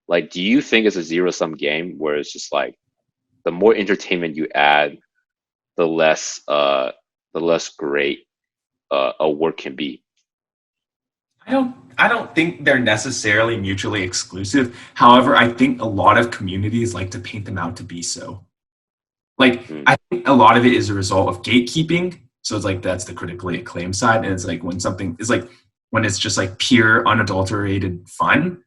Like, do you think it's a zero-sum game where it's just like the more entertainment you add, the less great a work can be? I don't think they're necessarily mutually exclusive. However, I think a lot of communities like to paint them out to be so. Like Mm. I think a lot of it is a result of gatekeeping. So it's like that's the critically acclaimed side. And it's like when something is like when it's just like pure unadulterated fun,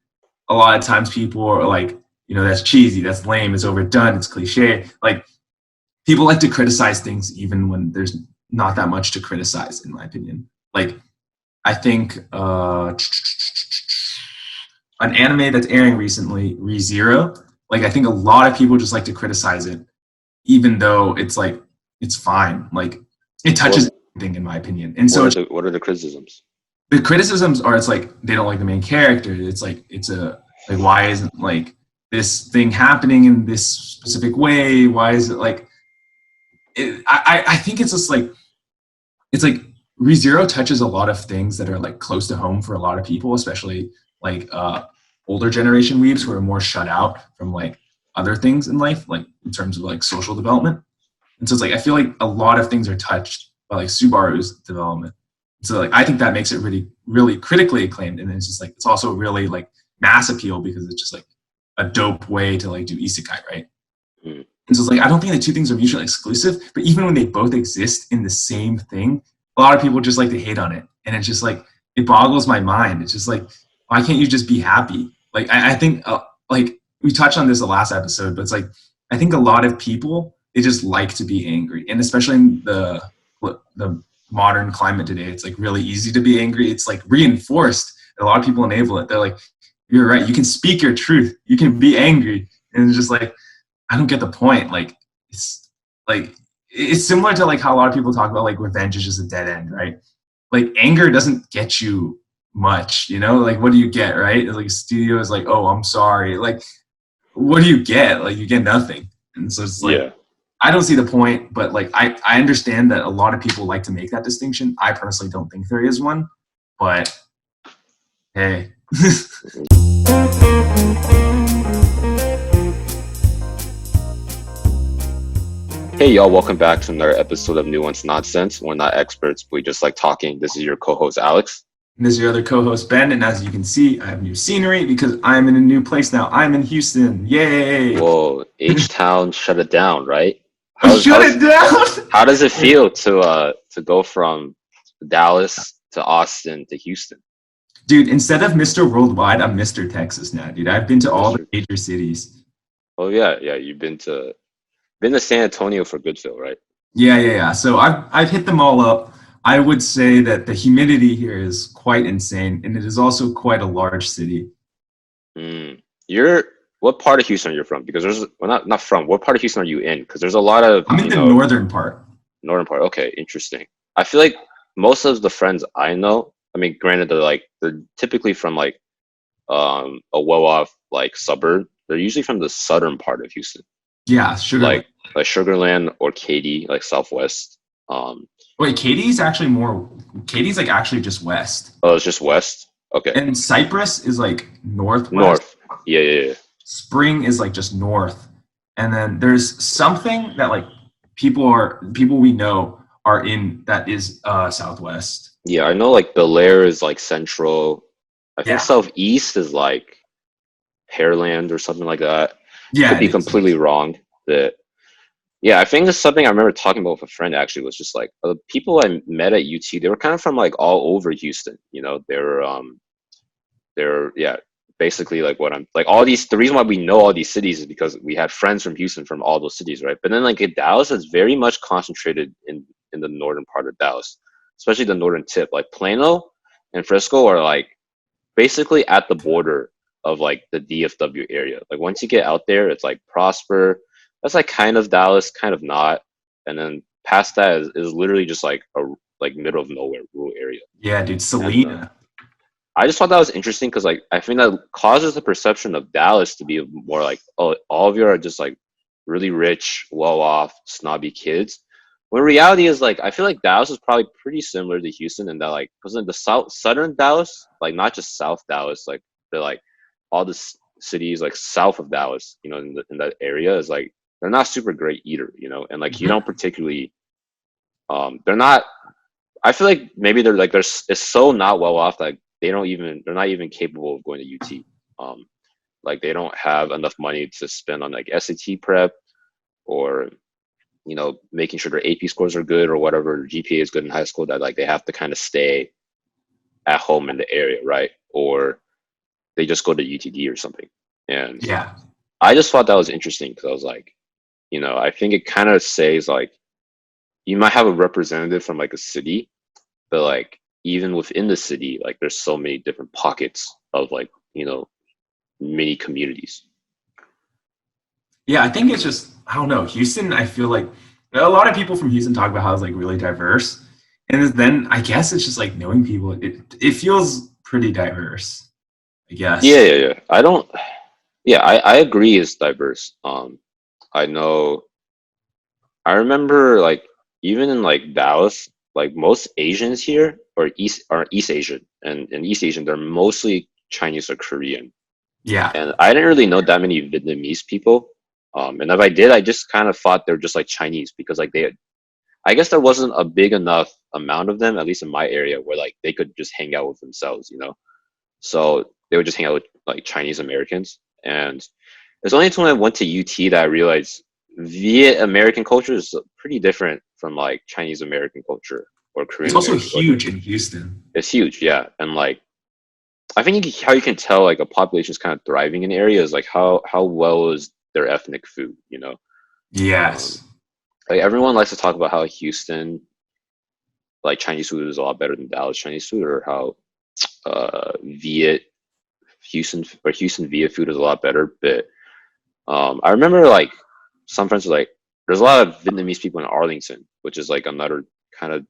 a lot of times people are like, that's cheesy, that's lame, it's overdone, it's cliche. Like people like to criticize things even when there's not that much to criticize, in my opinion. Like I think an anime that's airing recently, ReZero, like I think a lot of people just like to criticize it, even though it's like it's fine. Like it What touches everything, in my opinion. And so what are the criticisms? the criticisms are it's like they don't like the main character. It's like it's a like why isn't like this thing happening in this specific way? Why is it like I think it's just like it's like ReZero touches a lot of things that are like close to home for a lot of people, especially like older generation weebs who are more shut out from like other things in life, like in terms of like social development. And so it's like I feel like a lot of things are touched by like Subaru's development. So like I think that makes it really, really critically acclaimed. And then it's just like it's also really like mass appeal because it's just like a dope way to like do isekai, right? Mm. And so it's like I don't think the two things are mutually exclusive, but even when they both exist in the same thing, a lot of people just like to hate on it. And it's just like it boggles my mind. It's just like, why can't you just be happy? Like I think like we touched on this the last episode, but it's like I think a lot of people they just like to be angry. And especially in the modern climate today, it's like really easy to be angry. It's like reinforced. A lot of people enable it. They're like, you're right, you can speak your truth. You can be angry. And it's just like I don't get the point. Like it's similar to like how a lot of people talk about like revenge is just a dead end, right? Like anger doesn't get you much, Like what do you get, right? It's like a studio is like, oh, I'm sorry. Like what do you get? Like you get nothing. And so it's like Yeah. I don't see the point, but like I understand that a lot of people like to make that distinction. I personally don't think there is one, but hey. Hey y'all, welcome back to another episode of Nuanced Nonsense. We're not experts, we just like talking. This is your co-host Alex. And this is your other co-host Ben, and as you can see, I have new scenery because I'm in a new place now. I'm in Houston. Yay! Whoa, H-Town shut it down, right? Shut it down! How does it feel to go from Dallas to Austin to Houston? Dude, instead of Mr. Worldwide, I'm Mr. Texas now, dude. I've been to all the Mr. major cities. Oh yeah, you've been to San Antonio for Goodfill, right? Yeah. So I've hit them all up. I would say that the humidity here is quite insane, and it is also quite a large city. You're what part of Houston are you from? Because there's well not from. What part of Houston are you in? Because there's a lot of I'm in the northern part. northern part. Okay, interesting. I feel like most of the friends I know, I mean, granted they're typically from like a well off like suburb. They're usually from the southern part of Houston, Yeah, Sugarland. like Sugarland or Katy, like Southwest. Um, Wait, Katie's actually more. Katie's like actually just west, oh, it's just west. Okay, and Cypress is like northwest. north. Yeah. Spring is like just north, and then there's something that like people we know are in that is southwest. Yeah, I know like Bel Air is like central. I think Yeah, southeast is like Pearland or something like that. yeah, Could it be is. completely wrong. That yeah, I think that's something I remember talking about with a friend actually was just like the people I met at UT, they were kind of from like all over Houston. They're yeah, basically like what I'm like all these the reason why we know all these cities is because we had friends from Houston from all those cities, right? But then like in Dallas is very much concentrated in the northern part of Dallas, especially the northern tip. Like Plano and Frisco are like basically at the border of like the DFW area. Like once you get out there, it's like Prosper. That's like kind of Dallas, kind of not. And then past that is literally just like a like middle of nowhere rural area. Yeah, dude, And Selena. I just thought that was interesting because like I think that causes the perception of Dallas to be more like, oh, all of you are just like really rich, well off, snobby kids. When reality is like I feel like Dallas is probably pretty similar to Houston in that like because in the southern Dallas, like not just South Dallas, like they're like all this cities like south of Dallas, you know, in that area is like they're not super great either, you know, and like you Mhm. don't particularly they're not. I feel like maybe it's so not well off that they're not even capable of going to UT. Um, like they don't have enough money to spend on like SAT prep or you know making sure their AP scores are good or whatever their GPA is good in high school that like they have to kind of stay at home in the area, right? Or they just go to UTD or something. And Yeah. I just thought that was interesting because I was like, you know, I think it kind of says like you might have a representative from like a city, but like even within the city, like there's so many different pockets of like, you know, mini communities. Yeah, I think it's just I don't know. Houston, I feel like a lot of people from Houston talk about how it's like really diverse. And then I guess it's just like knowing people, it feels pretty diverse, I Yeah, guess. yeah, yeah. I don't yeah, I agree it's diverse. I know I remember like even in like Dallas, like most Asians here are East Asian and in East Asian they're mostly Chinese or Korean. Yeah. And I didn't really know that many Vietnamese people. And if I did, I just kind of thought they were just like Chinese because like I guess there wasn't a big enough amount of them, at least in my area, where like they could just hang out with themselves, you know. So they would just hang out with like Chinese Americans. And it's only until I went to UT that I realized Viet American culture is pretty different from like Chinese American culture or It's Korean also American culture. huge in Houston. It's huge, yeah. And like I think how you can tell like a population is kind of thriving in areas like how well is their ethnic food, you know. Um, Yes. like everyone likes to talk about how Houston like Chinese food is a lot better than Dallas Chinese food, or how Viet Houston Viet food is a lot better. But I remember like some friends were like, there's a lot of Vietnamese people in Arlington, which is like another kind of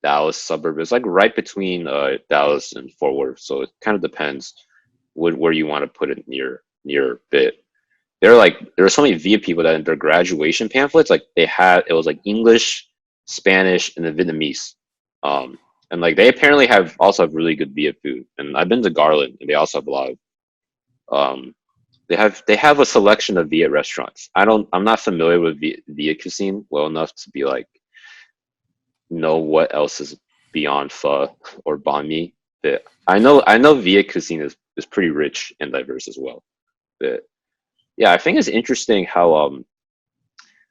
Dallas suburb. It's like right between Dallas and Fort Worth, so it kind of depends where you want to put it near Bit. There were so many Viet people that in their graduation pamphlets, like they had it was like English, Spanish, and then Vietnamese. Um, and like they apparently have really good Viet food. And I've been to Garland, and they also have a lot of um, they have a selection of Viet restaurants. I'm not familiar with Viet cuisine well enough to be like know what else is beyond pho or banh mi. But I know Viet cuisine is pretty rich and diverse as well. But yeah, I think it's interesting how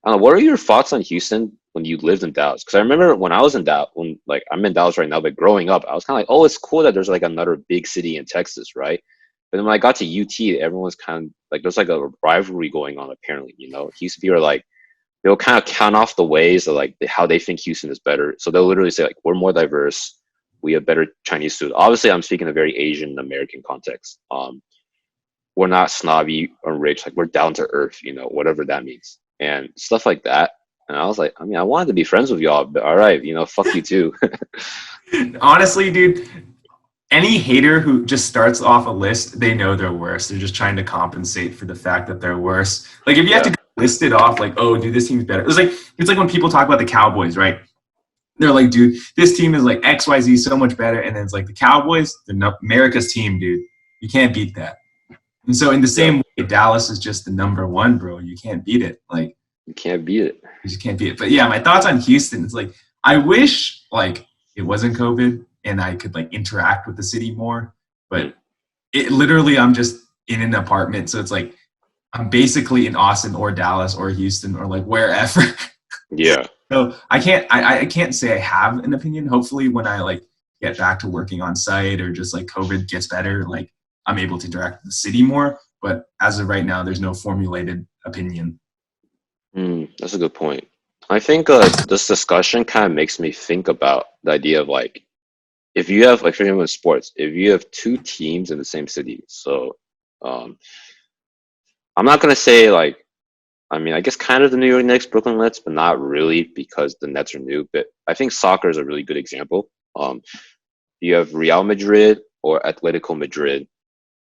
I don't know, what are your thoughts on Houston when you lived in Dallas? Because I remember when I was in Dallas, when like I'm in Dallas right now, but growing up, I was kind of like, oh, it's cool that there's like another big city in Texas, right? But then when I got to UT, everyone's kind of like there's like a rivalry going on apparently. You know, Houston people are like they'll kind of count off the ways of like how they think Houston is better. So they'll literally say like we're more diverse, we have better Chinese food. Obviously, I'm speaking a very Asian American context. We're not snobby or rich, like we're down to earth, you know, whatever that means, and stuff like that. And I was like, I mean, I wanted to be friends with y'all, but all right, you know, fuck you too. Honestly, dude, any hater who just starts off a list, they know they're worse. They're just trying to compensate for the fact that they're worse. Like if you have Yeah, to list it off, like, oh, dude, this team's better. It's like when people talk about the Cowboys, right? They're like, dude, this team is like XYZ so much better. And then it's like the Cowboys, they're not America's team, dude. You can't beat that. And so in the yeah, same way, Dallas is just the number one, bro. You can't beat it. Like you can't beat it. you just can't beat it. But yeah, my thoughts on Houston is like I wish like it wasn't COVID and I could like interact with the city more. Mm, But it literally I'm just in an apartment. So it's like I'm basically in Austin or Dallas or Houston or like wherever. yeah. So I can't say I have an opinion. Hopefully when I like get back to working on site or just like COVID gets better, like I'm able to interact with the city more. But as of right now, there's no formulated opinion. That's a good point. I think this discussion kind of makes me think about the idea of like if you have like for example in sports, if you have two teams in the same city, so um, I'm not gonna say like I mean I guess kind of the New York Knicks, Brooklyn Nets, but not really because the Nets are new. But I think soccer is a really good example. You have Real Madrid or Atletico Madrid.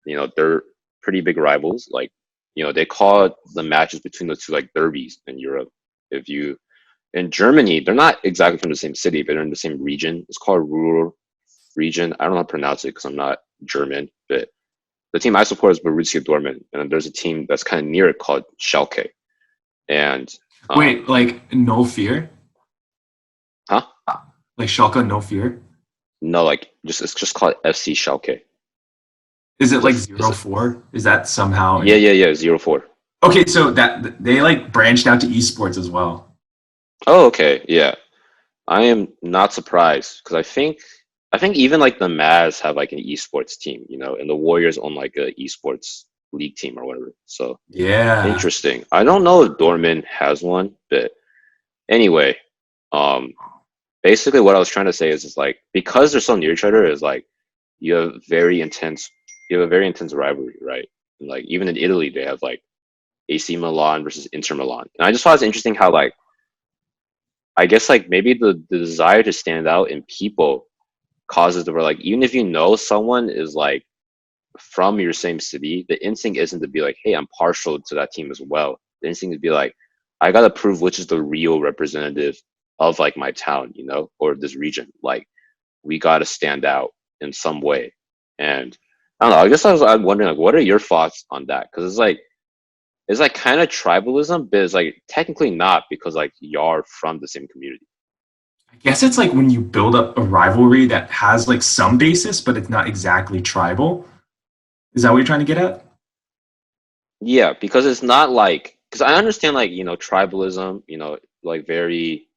You know they're pretty big rivals. Like you know they call the matches between the two like derbies in Europe. If you in Germany, they're not exactly from the same city, but they're in the same region. It's called rural region. I don't know how to pronounce it because I'm not German, but the team I support is Borussia Dortmund, and then there's a team that's kind of near it called Schalke. And Wait, like no fear? huh? Like Schalke, no fear? No, like just it's just called FC Schalke. Is it It's a, like it's zero a, four? Is that somehow yeah, yeah, yeah, 0-4. okay? So that they like branched out to esports as well. Oh, okay, yeah. I am not surprised because I think even like the Mavs have like an esports team, and the Warriors own like a esports league team or whatever. So Yeah. interesting. I don't know if Dortmund has one, but anyway, um, basically what I was trying to say is like because they're so near each other is like you have very intense you have a very intense rivalry, right? And, like even in Italy, they have like AC Milan versus Inter Milan, and I just thought it's interesting how like I guess like maybe the desire to stand out in people causes the where like even if you know someone is like from your same city, the instinct isn't to be like, hey, I'm partial to that team as well. The instinct is to be like, I gotta prove which is the real representative of like my town, or this region. Like we gotta stand out in some way. And I don't know. I guess I'm wondering like, what are your thoughts on that? Because it's like kind of tribalism, but it's like technically not because like y'all are from the same community. I guess it's like when you build up a rivalry that has like some basis, but it's not exactly tribal. Is that what you're trying to get at? Yeah, because it's not like because I understand like tribalism, like very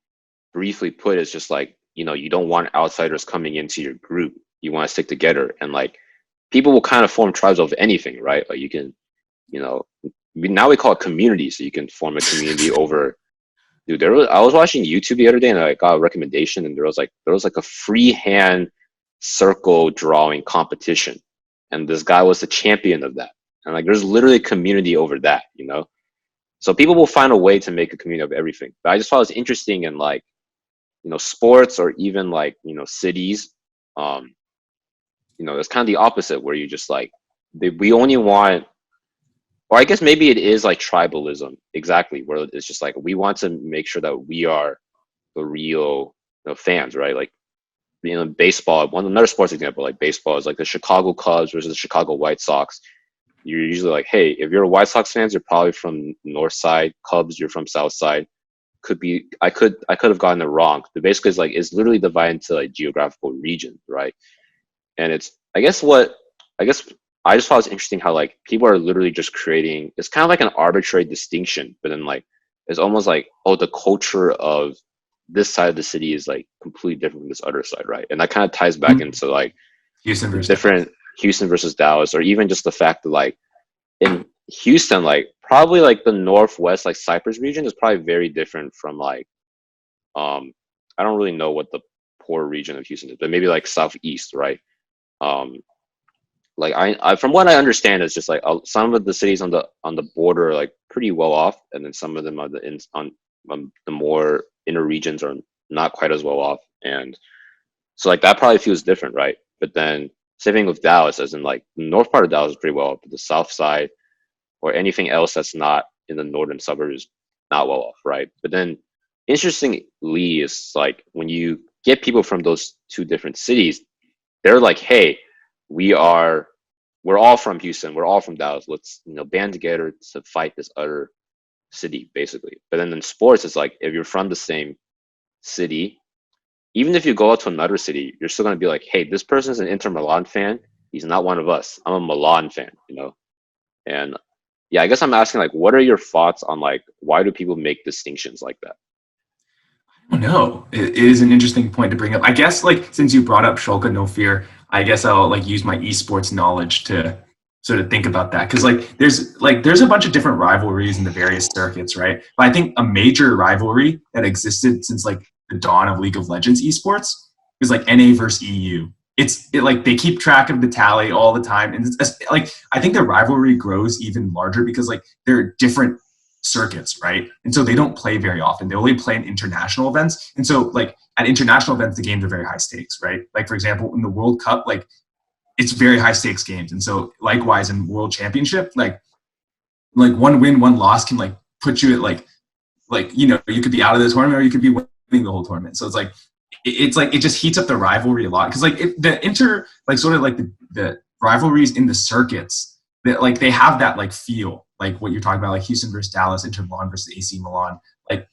briefly put, it's just like you don't want outsiders coming into your group. You want to stick together, and like people will kind of form tribes of anything, right? Like you can, you know, now we call it community, so you can form a community over. Dude, I was watching YouTube the other day, and I got a recommendation, and there was like a freehand circle drawing competition, and this guy was the champion of that. And like, there's literally a community over that. So people will find a way to make a community of everything. But I just thought it was interesting in like, sports or even like, cities. Um, it's kind of the opposite where you just like, we only want, or I guess maybe it is like tribalism exactly, where it's just like we want to make sure that we are the real fans, right? Like baseball. Another sports example, like baseball, is like the Chicago Cubs versus the Chicago White Sox. You're usually like, hey, if you're a White Sox fans, you're probably from North Side. Cubs, you're from South Side. Could be, I could have gotten it wrong, but basically it's literally divided into like geographical regions, right? And I guess I just thought it was interesting how like people are literally just creating. It's kind of like an arbitrary distinction, but then like it's almost like, oh, the culture of this side of the city is like completely different from this other side, right? And that kind of ties back Mhm. into like Houston the versus Dallas. different Houston versus Dallas, or even just the fact that like in Houston, like probably like the northwest, like Cypress region is probably very different from like um I don't really know what the poor region of Houston is, but maybe like southeast, right? Um like I from what I understand, it's just like some of the cities on the border are like pretty well off, and then some of them are on the more inner regions are not quite as well off, and so like that probably feels different, right? But then same thing with Dallas, as in like the north part of Dallas is pretty well off, but the south side or anything else that's not in the northern suburbs is not well off, right? But then interestingly is like when you get people from those two different cities, they're like, hey, we are we're all from Houston, we're all from Dallas. Let's band together to fight this other city, basically. But then in sports, it's like if you're from the same city, even if you go out to another city, you're still gonna be like, hey, this person's an Inter Milan fan. He's not one of us. I'm a Milan fan. And yeah, I guess I'm asking like, what are your thoughts on like why do people make distinctions like that? I don't know. It is an interesting point to bring up. I guess like since you brought up Shulka No Fear, I guess I'll like use my esports knowledge to sort of think about that because there's a bunch of different rivalries in the various circuits, right? But I think a major rivalry that existed since like the dawn of League of Legends esports is like NA versus EU. Like they keep track of the tally all the time, and like I think the rivalry grows even larger because like there are different circuits, right? And so they don't play very often. They only play in international events. And so like at international events, the games are very high stakes, right? Like for example, in the World Cup, like it's very high stakes games. And so likewise in World Championship, like one win, one loss can like put you at like you could be out of the tournament or you could be winning the whole tournament. So it's like it just heats up the rivalry a lot because like the inter like sort of like the rivalries in the circuits that like they have that like feel, like what you're talking about, like Houston versus Dallas, Inter Milan versus AC Milan. Like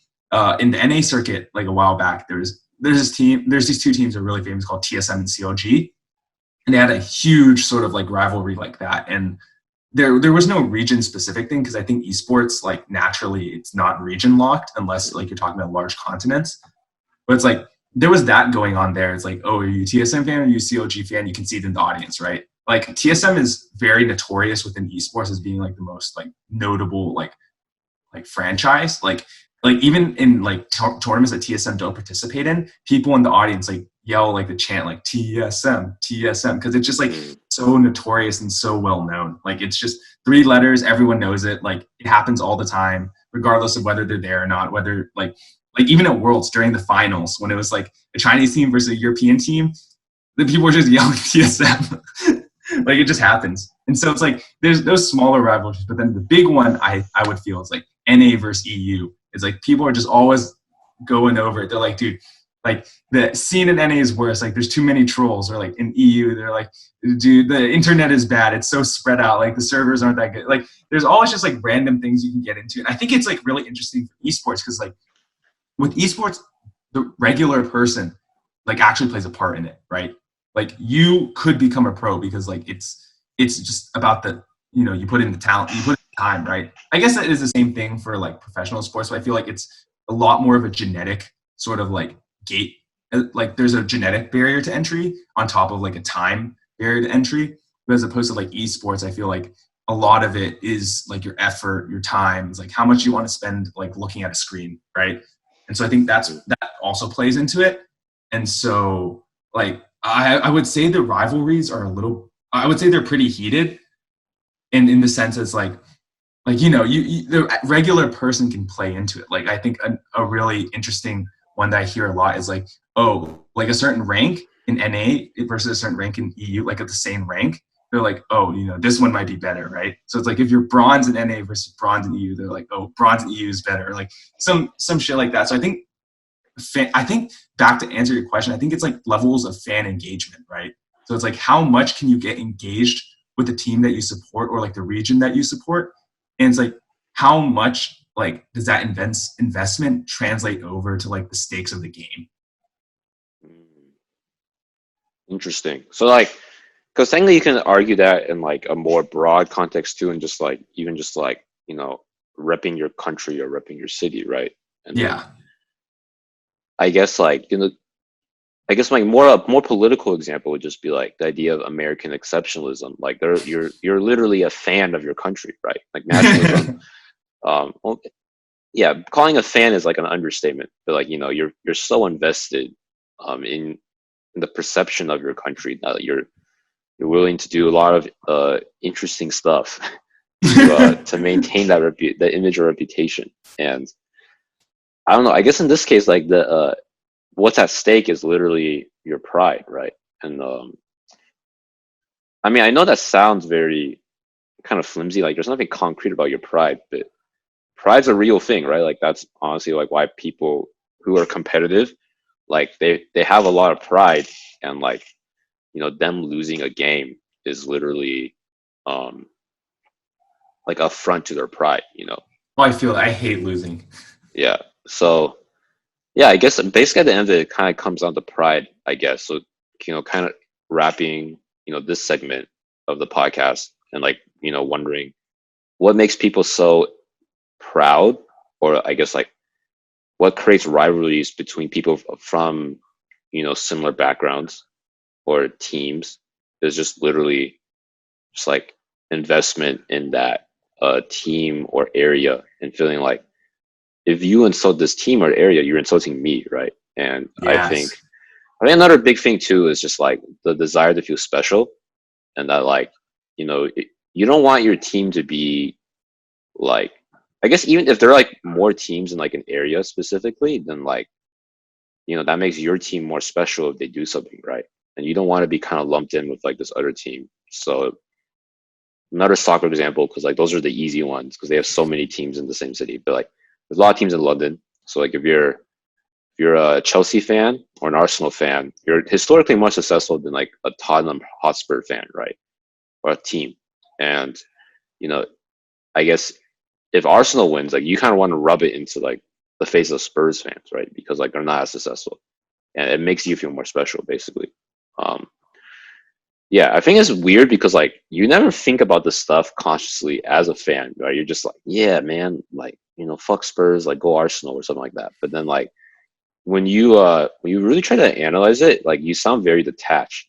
in the NA circuit, like a while back, there's these two teams that are really famous called TSM and CLG, and they had a huge sort of like rivalry like that. And there was no region specific thing because I think esports like naturally it's not region locked unless like you're talking about large continents. But it's like there was that going on there. It's like, oh, are you a TSM fan or are you a CLG fan? You can see it in the audience, right? Like TSM is very notorious within esports as being like the most like notable like franchise. Like even in like tournaments that TSM don't participate in, people in the audience like yell like the chant like TSM TSM because it's just like so notorious and so well known. Like it's just 3 letters, everyone knows it. Like it happens all the time, regardless of whether they're there or not. Whether like even at Worlds during the finals when it was like a Chinese team versus a European team, the people were just yelling TSM. Like it just happens. And so it's like there's those smaller rivalries, but then the big one I would feel is like NA versus EU. It's like people are just always going over it. They're like, dude, like the scene in NA is worse. Like there's too many trolls. Or like in EU, they're like, dude, the internet is bad. It's so spread out. Like the servers aren't that good. Like there's always just like random things you can get into. And I think it's like really interesting for esports because like with esports, the regular person like actually plays a part in it, right? Like you could become a pro because like it's just about the you put in the talent, you put in the time, right? I guess that is the same thing for like professional sports, but I feel like it's a lot more of a genetic sort of like gate. Like there's a genetic barrier to entry on top of like a time barrier to entry. But as opposed to like esports, I feel like a lot of it is like your effort, your time, it's like how much you want to spend like looking at a screen, right? And so I think that also plays into it. And so like I would say the rivalries are I would say they're pretty heated, and in the sense it's like you the regular person can play into it. Like I think a really interesting one that I hear a lot is like, oh, like a certain rank in NA versus a certain rank in EU, like at the same rank, they're like, oh, this one might be better, right? So it's like if you're bronze in NA versus bronze in EU, they're like, oh, bronze in EU is better, like some shit like that. So I think back to answer your question, I think it's like levels of fan engagement, right? So it's like how much can you get engaged with the team that you support or like the region that you support, and it's like how much like does that investment translate over to like the stakes of the game? Interesting. So like, because technically you can argue that in like a more broad context too, and just like even just like repping your country or repping your city, right? And then Yeah. I guess like I guess like more political example would just be like the idea of American exceptionalism. Like you're literally a fan of your country, right? Like nationalism. Well, yeah, calling a fan is like an understatement, but like you're so invested in the perception of your country that you're willing to do a lot of interesting stuff to maintain that image or reputation. And I don't know. I guess in this case, like the what's at stake is literally your pride, right? And I mean, I know that sounds very kind of flimsy. Like there's nothing concrete about your pride, but pride's a real thing, right? Like that's honestly like why people who are competitive, like they have a lot of pride, and like them losing a game is literally like a affront to their pride. Well, I hate losing. Yeah. So yeah, I guess basically at the end of it, it kind of comes down to pride, I guess. So kind of wrapping this segment of the podcast, and like wondering what makes people so proud, or I guess like what creates rivalries between people from similar backgrounds or teams, is just literally just like investment in that team or area, and feeling like if you insult this team or area, you're insulting me, right? And Yes. I think another big thing too is just like the desire to feel special, and that like you don't want your team to be like, I guess even if there are like more teams in like an area specifically, then like that makes your team more special if they do something right, and you don't want to be kind of lumped in with like this other team. So another soccer example, because like those are the easy ones because they have so many teams in the same city, but like there's a lot of teams in London. So like if you're a Chelsea fan or an Arsenal fan, you're historically more successful than like a Tottenham Hotspur fan, right? or a team. And, you know, I guess if Arsenal wins, like you kind of want to rub it into like the face of Spurs fans, right? Because like they're not as successful, and it makes you feel more special, basically. Um, yeah, I think it's weird because like you never think about this stuff consciously as a fan, right? You're just like, yeah, man, like fuck Spurs, like go Arsenal or something like that. But then like when you really try to analyze it, like you sound very detached,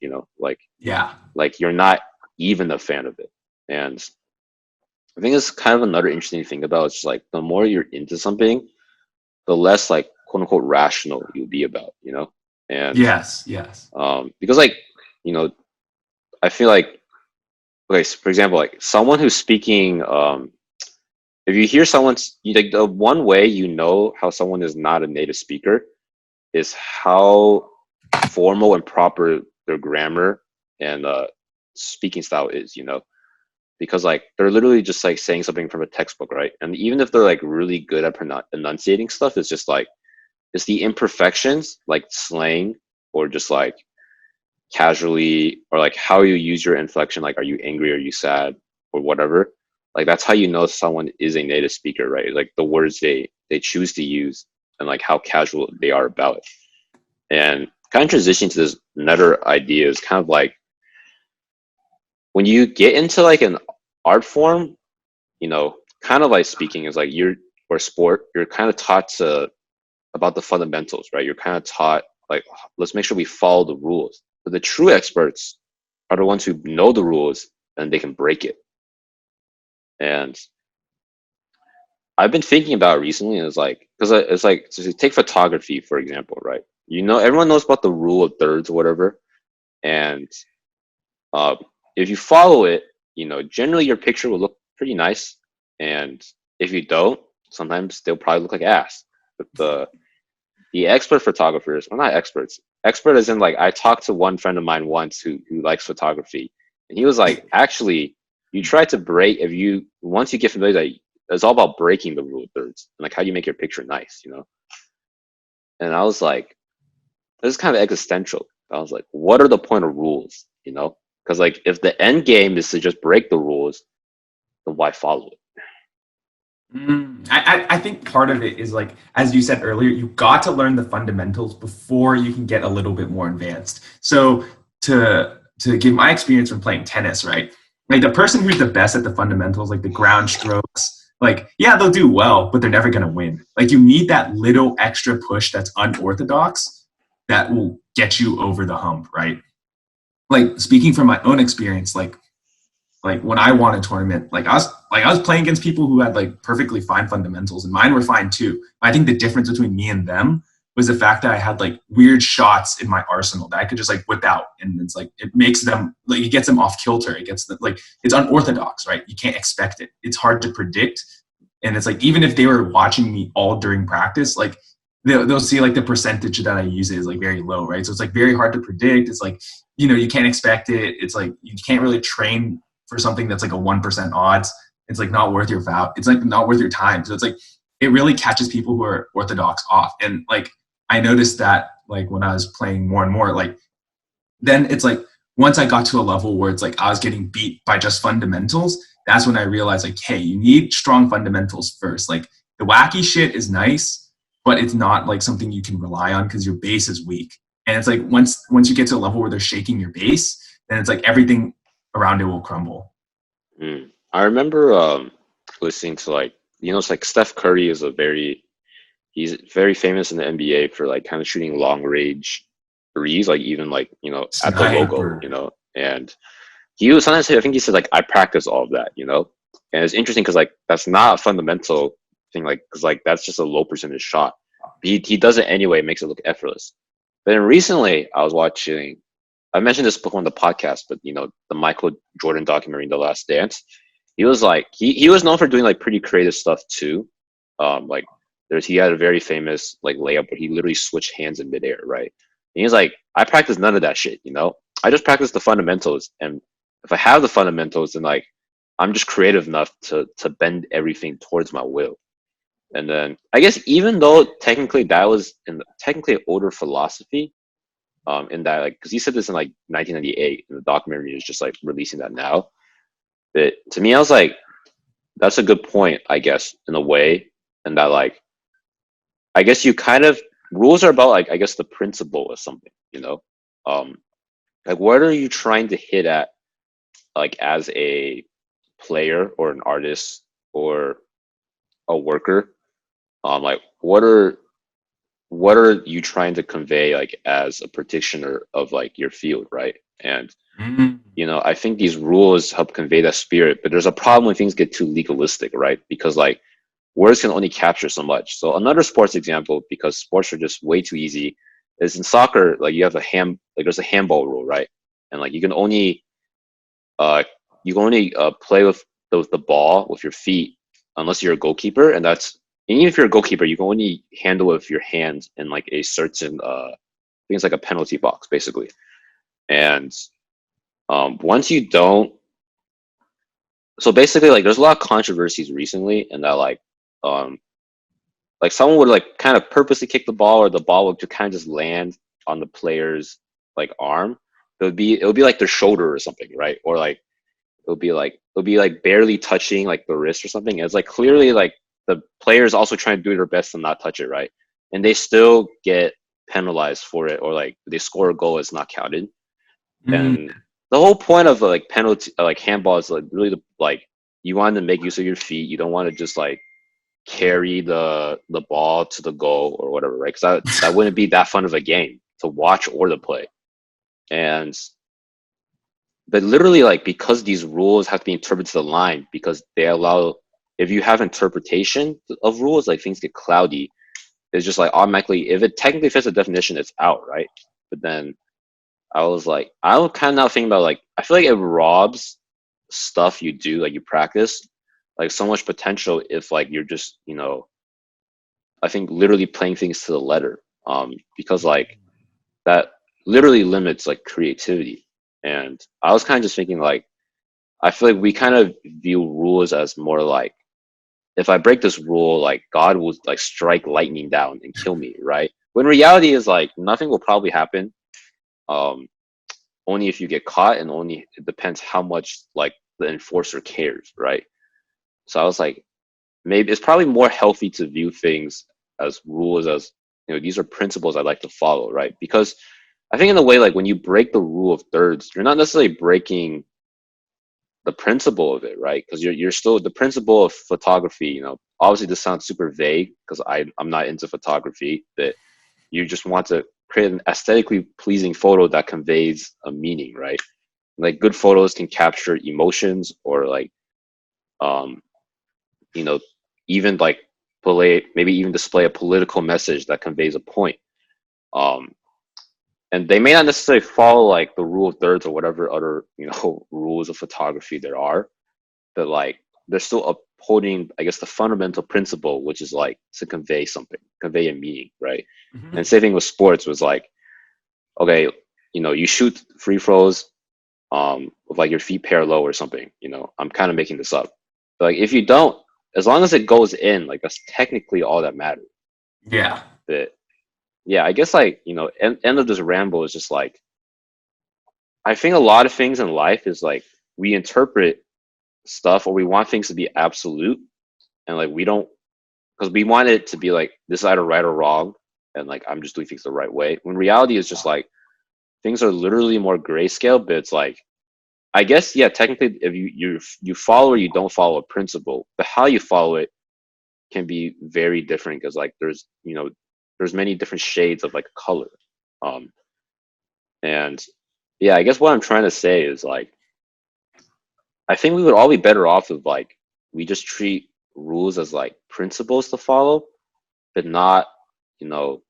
Yeah. like you're not even a fan of it. And I think it's kind of another interesting thing about it's just like the more you're into something, the less like quote unquote rational you'll be about. And Yes. Yes. because like, you know, I feel like okay, so for example, like someone who's speaking if you hear like the one way you know how someone is not a native speaker is how formal and proper their grammar and speaking style is. Because like they're literally just like saying something from a textbook, right? And even if they're like really good at enunciating stuff, it's just like it's the imperfections, like slang or just like casually or like how you use your inflection, like are you angry, are you sad, or whatever. Like that's how you know someone is a native speaker, right? Like the words they choose to use and like how casual they are about it. And kind of transitioning to this another idea is kind of like when you get into like an art form, kind of like speaking is like or sport, you're kind of taught about the fundamentals, right? You're kind of taught like let's make sure we follow the rules. But the true experts are the ones who know the rules and they can break it. And I've been thinking about it recently, and it's like so take photography for example, right? Everyone knows about the rule of thirds or whatever, and uh, if you follow it, generally your picture will look pretty nice, and if you don't, sometimes they'll probably look like ass. But the expert photographers, well, not experts. Expert as in like I talked to one friend of mine once who likes photography, and he was like, actually, you try to break if you once you get familiar that it's all about breaking the rule of thirds and like how do you make your picture nice. And I was like, this is kind of existential. I was like, what are the point of rules? Because like if the end game is to just break the rules, then why follow it? I think part of it is like, as you said earlier, you got to learn the fundamentals before you can get a little bit more advanced. So to give my experience from playing tennis, right? Like the person who's the best at the fundamentals, like the ground strokes, like yeah, they'll do well, but they're never gonna win. Like you need that little extra push that's unorthodox that will get you over the hump, right? Like speaking from my own experience, like when I won a tournament, I was playing against people who had like perfectly fine fundamentals, and mine were fine too. I think the difference between me and them was the fact that I had like weird shots in my arsenal that I could just like whip out, and it's like it makes them like it gets them off kilter. It gets them, like it's unorthodox, right? You can't expect it. It's hard to predict, and it's like even if they were watching me all during practice, like they'll see like the percentage that I use is like very low, right? So it's like very hard to predict. It's like you can't expect it. It's like you can't really train for something that's like a 1% odds. It's like not worth your vow. It's like not worth your time. So it's like it really catches people who are orthodox off. And like I noticed that like when I was playing more and more, like then it's like once I got to a level where it's like I was getting beat by just fundamentals, that's when I realized like, hey, you need strong fundamentals first. Like the wacky shit is nice, but it's not like something you can rely on because your base is weak. And it's like once you get to a level where they're shaking your base, then it's like everything around it will crumble. I remember listening to like it's like Steph Curry he's very famous in the NBA for like kind of shooting long range threes, like even like at the logo, Sniper. and he was sometimes I think he said like I practice all of that. And it's interesting because like that's not a fundamental thing, like because like that's just a low percentage shot. But he does it anyway, makes it look effortless. But then recently I was watching. I mentioned this before on the podcast, but the Michael Jordan documentary, The Last Dance. He was like he was known for doing like pretty creative stuff too. Like he had a very famous like layup where he literally switched hands in midair, right? And he's like, I practice none of that shit. I just practice the fundamentals, and if I have the fundamentals, then like I'm just creative enough to bend everything towards my will. And then I guess even though technically that was technically older philosophy, in that like because he said this in like 1998, and the documentary is just like releasing that now. But to me, I was like, that's a good point, I guess, in a way, and that like I guess you kind of rules are about like I guess the principle of something, you know, um, like what are you trying to hit at like as a player or an artist or a worker, like what are you trying to convey like as a practitioner of like your field, right? And Mm. you know, I think these rules help convey that spirit, but there's a problem when things get too legalistic, right? Because like words can only capture so much. So another sports example, because sports are just way too easy, is in soccer, like you have like there's a handball rule, right? And like uh you can only play with the ball with your feet unless you're a goalkeeper, and that's and even if you're a goalkeeper, you can only handle it with your hands in like a certain I think it's like a penalty box basically. And once you don't, so basically like there's a lot of controversies recently, and that um like someone would like kind of purposely kick the ball, or the ball would kind of just land on the player's like arm. It would be like their shoulder or something, right? Or like it'll be like barely touching like the wrist or something. It's like clearly like the players also trying to do their best to not touch it, right? And they still get penalized for it, or like they score a goal, it's not counted. Mm. And the whole point of like penalty like handball is like really like you want to make use of your feet. You don't want to just like carry the ball to the goal or whatever, right? Because that wouldn't be that fun of a game to watch or to play. And but literally, like because these rules have to be interpreted to the line, because they allow if you have interpretation of rules, like things get cloudy. It's just like automatically if it technically fits the definition, it's out, right? But then I was like, I was kind of now thinking about like I feel like it robs stuff you do, like you practice, like so much potential if like you're just I think literally playing things to the letter, because like that literally limits like creativity. And I was kind of just thinking like I feel like we kind of view rules as more like if I break this rule, like God will like strike lightning down and kill me, right? When reality is like nothing will probably happen. Um, only if you get caught, and only it depends how much like the enforcer cares, right? So I was like, maybe it's probably more healthy to view things as rules, as these are principles I like to follow, right? Because I think in a way, like when you break the rule of thirds, you're not necessarily breaking the principle of it, right? Because you're still the principle of photography. Obviously this sounds super vague because I'm not into photography, but you just want to create an aesthetically pleasing photo that conveys a meaning, right? Like good photos can capture emotions, or like um you know even like maybe even display a political message that conveys a point. um and they may not necessarily follow like the rule of thirds or whatever other rules of photography there are, but like they're still upholding I guess the fundamental principle, which is like to convey something, convey a meaning, right? And Mhm. same thing with sports was like, okay, you shoot free throws with like your feet parallel or something. I'm kind of making this up, but like if you don't, as long as it goes in, like that's technically all that matters. Yeah. But yeah, I guess like end of this ramble is just like I think a lot of things in life is like we interpret stuff, or we want things to be absolute, and like we don't, because we want it to be like this is either right or wrong, and like I'm just doing things the right way, when reality is just like things are literally more grayscale. But it's like I guess, yeah, technically if you follow or you don't follow a principle, but how you follow it can be very different, because like there's many different shades of like color. um and yeah, I guess what I'm trying to say is like I think we would all be better off if like we just treat rules as like principles to follow, but not you know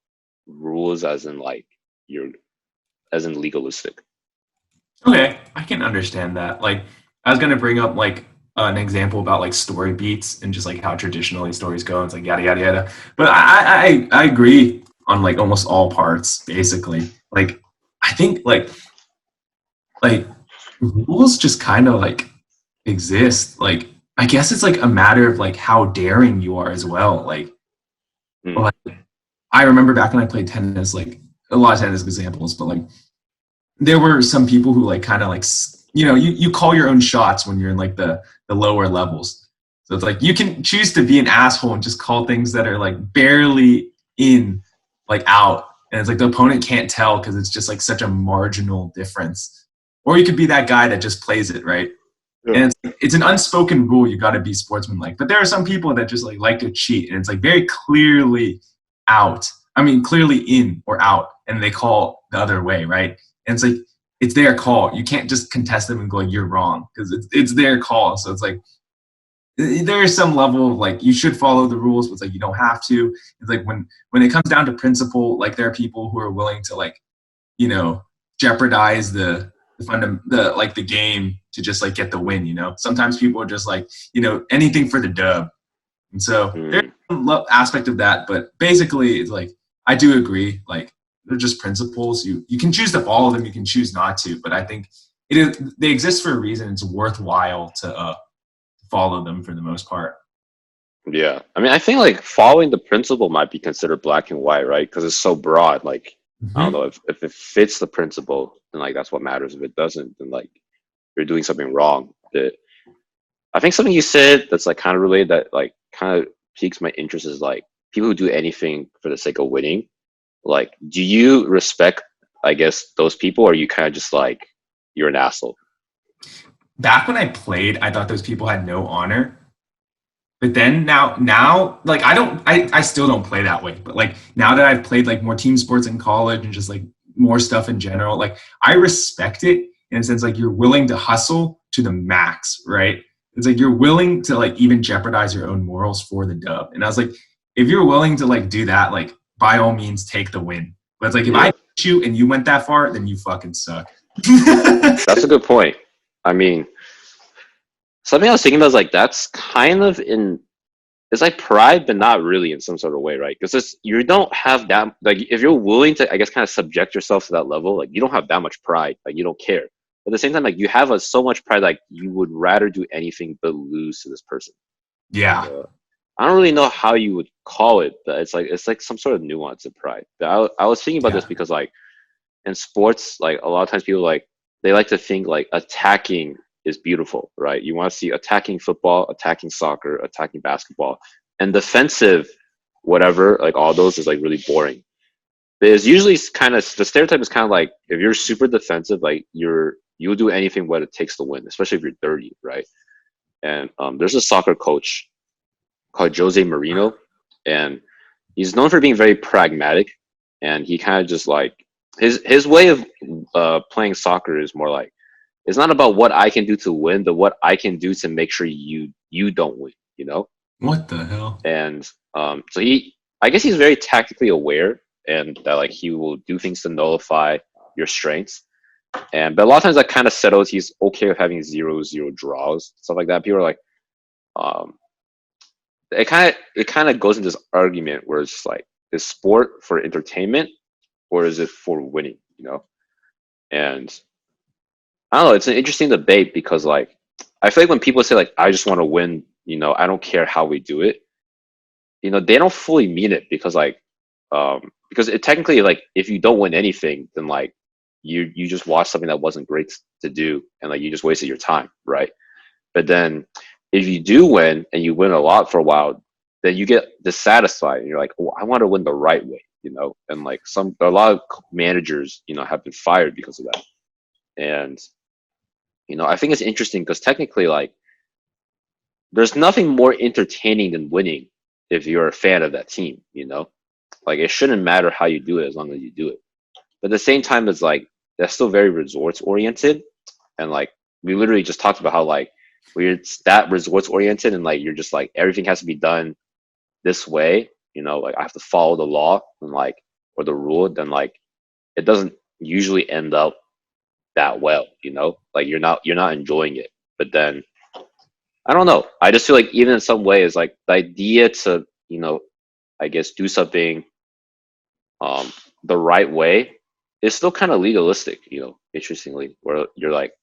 rules as in like you're as in legalistic. Okay, I can understand that. Like, I was gonna bring up like an example about like story beats and just like how traditionally stories go. It's like yada yada yada. But I agree on like almost all parts basically. Like, I think like rules just kind of like exist. Like, I guess it's like a matter of like how daring you are as well. Mm, Like I remember back when I played tennis, like a lot of tennis examples, but like there were some people who like kind of like you call your own shots when you're in like the lower levels. So it's like you can choose to be an asshole and just call things that are like barely in, like out, and it's like the opponent can't tell because it's just like such a marginal difference. Or you could be that guy that just plays it right, Yeah. and it's an unspoken rule. You got to be sportsmanlike. But there are some people that just like to cheat, and it's like very clearly out. I mean, clearly in or out, and they call the other way, right? And it's like it's their call. You can't just contest them and go, you're wrong, because it's their call. So it's like there is some level of like you should follow the rules, but it's like you don't have to. It's like when it comes down to principle, like there are people who are willing to like jeopardize the like the game to just like get the win. Sometimes people are just like anything for the dub, and so there's Mm, some aspect of that. But basically, it's like I do agree. Like they're just principles. You can choose to follow them. You can choose not to. But I think they exist for a reason. It's worthwhile to follow them for the most part. yeah. I mean, I think like following the principle might be considered black and white, right? Because it's so broad. Like, I don't Mm-hmm. know if it fits the principle, then like that's what matters. If it doesn't, then like you're doing something wrong. I think something you said that's like kind of related that like kind of piques my interest is like people who do anything for the sake of winning. Like, do you respect, I guess, those people, or are you kind of just like you're an asshole? Back when I played, I thought those people had no honor. But then now, like I still don't play that way. But like now that I've played like more team sports in college and just like more stuff in general, like I respect it in a sense like you're willing to hustle to the max, right? It's like you're willing to like even jeopardize your own morals for the dub. And I was like, if you're willing to like do that, like by all means take the win. But it's like if I Yeah, beat you and you went that far, then you fucking suck. that's a good point. I mean, something I was thinking about is like that's kind of in it's like pride, but not really in some sort of way, right? Because you don't have that like if you're willing to, I guess, kind of subject yourself to that level, like you don't have that much pride, like you don't care. But at the same time, like you have so much pride, like you would rather do anything but lose to this person. And Yeah. I don't really know how you would call it, but it's like some sort of nuance of pride. But I was thinking about this Yeah. because like in sports, like a lot of times people like they like to think like attacking is beautiful, right? You want to see attacking football, attacking soccer, attacking basketball, and defensive, whatever, like all those is like really boring. But it's usually kind of the stereotype is kind of like if you're super defensive, like you'll do anything what it takes to win, especially if you're dirty, right? And there's a soccer coach called Jose Marino, and he's known for being very pragmatic, and he kind of just like his way of playing soccer is more like it's not about what I can do to win, but what I can do to make sure you don't win, you know. What the hell? And so I guess he's very tactically aware, and that like he will do things to nullify your strengths. And but a lot of times that kind of settles. He's okay with having 0-0 draws, stuff like that. People are like, um, it kind of goes into this argument where it's just like is sport for entertainment or is it for winning, you know? And I don't know, it's an interesting debate because like I feel like when people say like I just want to win, I don't care how we do it, they don't fully mean it because it technically like if you don't win anything, then like you just watched something that wasn't great to do and like you just wasted your time, right? But then if you do win and you win a lot for a while, then you get dissatisfied and you're like, oh, I want to win the right way, and like a lot of managers, have been fired because of that. And, I think it's interesting because technically like there's nothing more entertaining than winning if you're a fan of that team. Like it shouldn't matter how you do it as long as you do it. But at the same time, it's like that's still very resorts oriented. And like we literally just talked about how like we're that resorts oriented and like you're just like everything has to be done this way, like I have to follow the law and like or the rule, then like it doesn't usually end up that well. Like you're not enjoying it. But then I don't know. I just feel like even in some ways, like the idea to, I guess do something um the right way is still kind of legalistic, interestingly, where you're like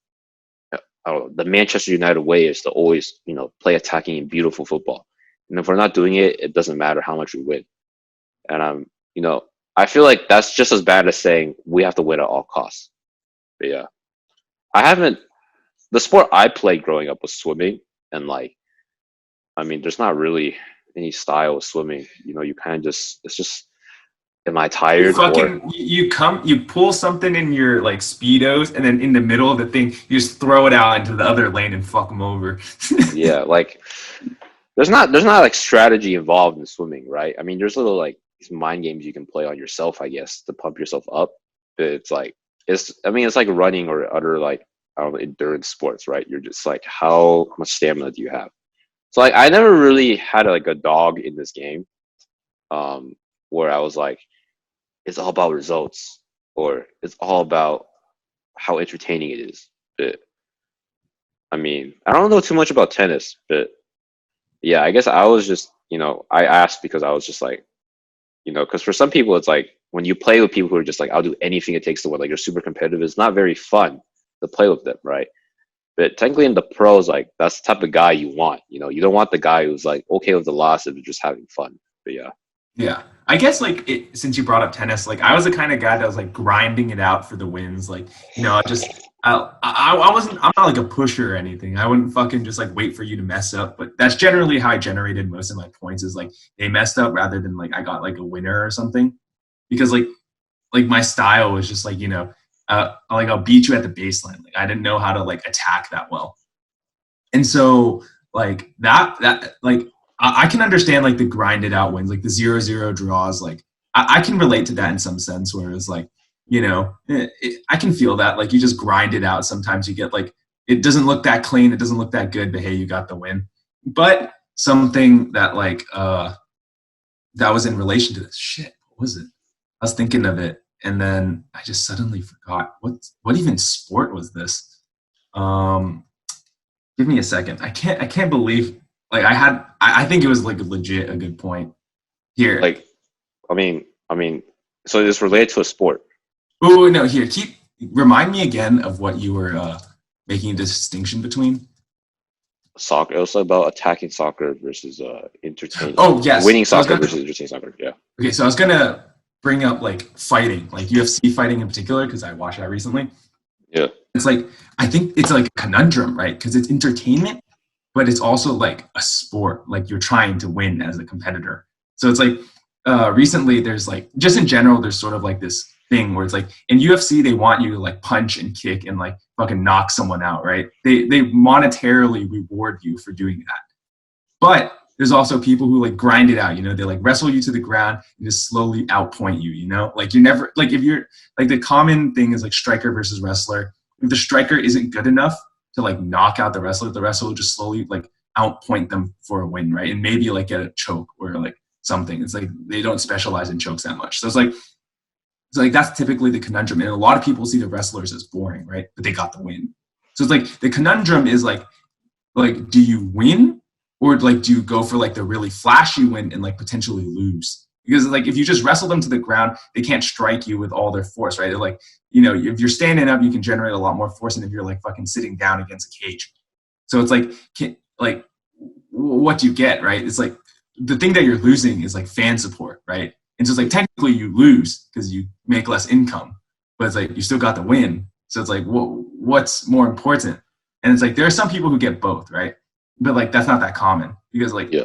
the Manchester United way is to always, play attacking and beautiful football. And if we're not doing it, it doesn't matter how much we win. And you know, I feel like that's just as bad as saying we have to win at all costs. But yeah, I haven't. the sport I played growing up was swimming, and like I mean, there's not really any style of swimming. You know, you kind of just it's just am I You tired or fucking you pull something in your like speedos, and then in the middle of the thing, you just throw it out into the other lane and fuck them over. yeah, like there's not like strategy involved in swimming, right? I mean, there's little like these mind games you can play on yourself, I guess, to pump yourself up. But it's like it's I mean, it's like running or other like I don't know, endurance sports, right? You're just like how much stamina do you have? So like I never really had like a dog in this game, um, where I was like, it's all about results or it's all about how entertaining it is. But I mean, I don't know too much about tennis, but yeah, I guess I was just, I asked because I was just like, because for some people it's like when you play with people who are just like, I'll do anything it takes to win, like you're super competitive, it's not very fun to play with them, right? But technically in the pros, like that's the type of guy you want. You don't want the guy who's like okay with the loss if you're just having fun. But yeah. Yeah. I guess like since you brought up tennis, like I was the kind of guy that was like grinding it out for the wins. Like, I just I wasn't I'm not like a pusher or anything. I wouldn't fucking just like wait for you to mess up. But that's generally how I generated most of my points is like they messed up rather than like I got like a winner or something. Because like my style was just like, like I'll beat you at the baseline. Like I didn't know how to like attack that well. And so like that like I can understand like the grinded out wins, like the 0-0 draws. Like I can relate to that in some sense, where it's like, I can feel that. Like you just grind it out. Sometimes you get like it doesn't look that clean, it doesn't look that good, but hey, you got the win. But something that like that was in relation to this shit. What was it? I was thinking of it, and then I just suddenly forgot what even sport was this. Um, Give me a second. I can't believe like I think it was like legit a good point here. Like, I mean, so it's related to a sport. Oh no, here keep remind me again of what you were making a distinction between. Soccer. It was about attacking soccer versus entertain, Oh yes, winning so I was soccer gonna versus entertaining soccer. Yeah. okay, so I was gonna bring up like fighting, like UFC fighting in particular, because I watched that recently. Yeah. It's like I think it's like a conundrum, right? Because it's entertainment, but it's also like a sport. Like you're trying to win as a competitor. So it's like recently there's like just in general there's sort of like this thing where it's like in UFC they want you to like punch and kick and like fucking knock someone out, right? They monetarily reward you for doing that. But there's also people who like grind it out, they like wrestle you to the ground and just slowly outpoint you, like you're never like if you're like the common thing is like striker versus wrestler. If the striker isn't good enough to like knock out the wrestler will just slowly like outpoint them for a win, right? And maybe like get a choke or like something. It's like they don't specialize in chokes that much. So it's like that's typically the conundrum. And a lot of people see the wrestlers as boring, right? But they got the win. So it's like the conundrum is like do you win or like do you go for like the really flashy win and like potentially lose? Because like if you just wrestle them to the ground, they can't strike you with all their force, right? They're like, if you're standing up, you can generate a lot more force than if you're like fucking sitting down against a cage. So it's like what do you get, right? It's like the thing that you're losing is like fan support, right? And so it's like technically you lose because you make less income, but it's like you still got the win. So it's like what's more important? And it's like there are some people who get both, right? But like that's not that common because like Yeah.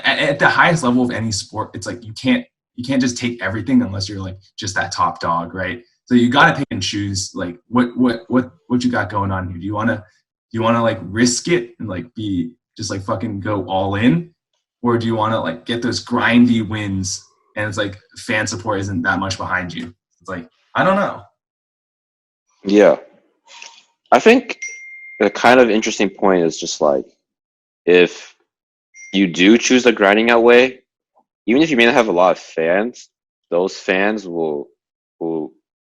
at the highest level of any sport, it's like you can't just take everything unless you're like just that top dog, right? So you got to pick and choose like what you got going on here. Do you want to like risk it and like be just like fucking go all in, or do you want to like get those grindy wins and it's like fan support isn't that much behind you? It's like I don't know. Yeah. I think a kind of interesting point is just like if you do choose the grinding out way, even if you may not have a lot of fans, those fans will